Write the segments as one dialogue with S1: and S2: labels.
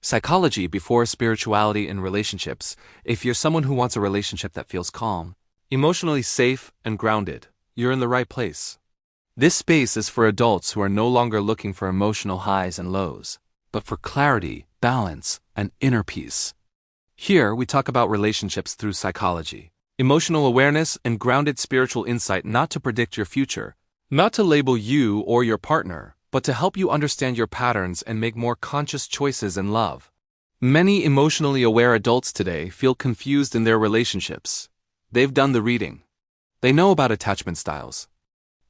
S1: Psychology before spirituality in relationships. If you're someone who wants a relationship that feels calm, emotionally safe, and grounded, you're in the right place. This space is for adults who are no longer looking for emotional highs and lows, but for clarity, balance, and inner peace. Here, we talk about relationships through psychology, emotional awareness, and grounded spiritual insight, not to predict your future, not to label you or your partner, but to help you understand your patterns and make more conscious choices in love. Many emotionally aware adults today feel confused in their relationships. They've done the reading. They know about attachment styles.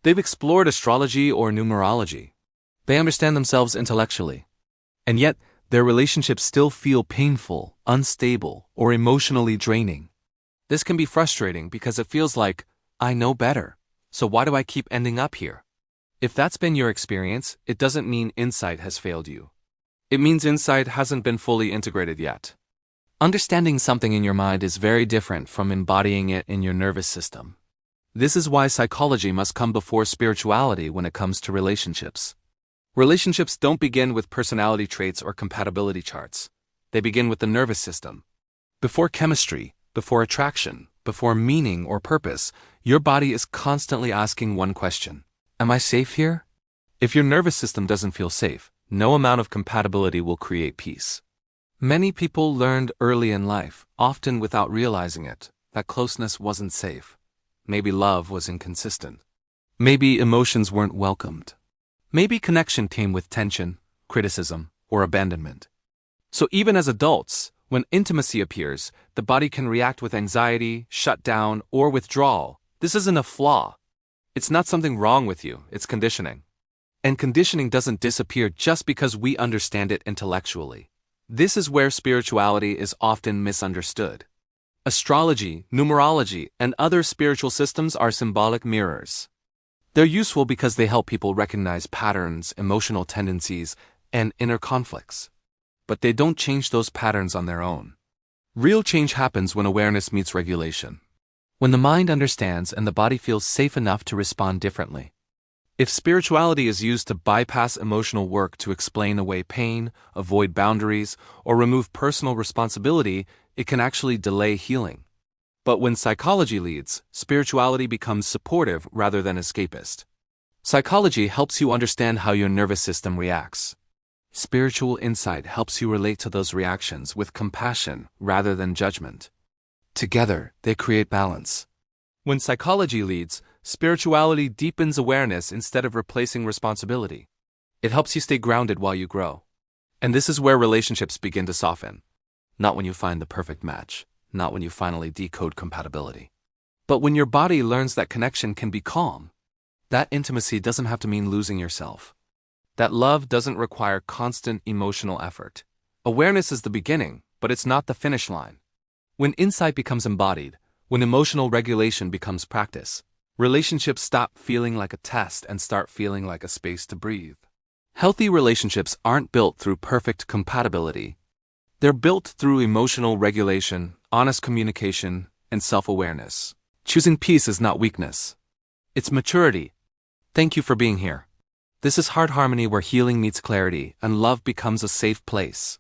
S1: They've explored astrology or numerology. They understand themselves intellectually. And yet, their relationships still feel painful, unstable, or emotionally draining. This can be frustrating because it feels like, I know better, so why do I keep ending up here? If that's been your experience, it doesn't mean insight has failed you. It means insight hasn't been fully integrated yet. Understanding something in your mind is very different from embodying it in your nervous system. This is why psychology must come before spirituality when it comes to relationships. Relationships don't begin with personality traits or compatibility charts. They begin with the nervous system. Before chemistry, before attraction, before meaning or purpose, your body is constantly asking one question. Am I safe here? If your nervous system doesn't feel safe, no amount of compatibility will create peace. Many people learned early in life, often without realizing it, that closeness wasn't safe. Maybe love was inconsistent. Maybe emotions weren't welcomed. Maybe connection came with tension, criticism, or abandonment. So even as adults, when intimacy appears, the body can react with anxiety, shut down, or withdrawal. This isn't a flaw. It's not something wrong with you, it's conditioning. And conditioning doesn't disappear just because we understand it intellectually. This is where spirituality is often misunderstood. Astrology, numerology, and other spiritual systems are symbolic mirrors. They're useful because they help people recognize patterns, emotional tendencies, and inner conflicts. But they don't change those patterns on their own. Real change happens when awareness meets regulation. When the mind understands and the body feels safe enough to respond differently. If spirituality is used to bypass emotional work to explain away pain, avoid boundaries, or remove personal responsibility, it can actually delay healing. But when psychology leads, spirituality becomes supportive rather than escapist. Psychology helps you understand how your nervous system reacts. Spiritual insight helps you relate to those reactions with compassion rather than judgment. Together, they create balance. When psychology leads, spirituality deepens awareness instead of replacing responsibility. It helps you stay grounded while you grow. And this is where relationships begin to soften. Not when you find the perfect match, not when you finally decode compatibility. But when your body learns that connection can be calm, that intimacy doesn't have to mean losing yourself. That love doesn't require constant emotional effort. Awareness is the beginning, but it's not the finish line. When insight becomes embodied, when emotional regulation becomes practice, relationships stop feeling like a test and start feeling like a space to breathe. Healthy relationships aren't built through perfect compatibility. They're built through emotional regulation, honest communication, and self-awareness. Choosing peace is not weakness. It's maturity. Thank you for being here. This is Heart Harmony, where healing meets clarity and love becomes a safe place.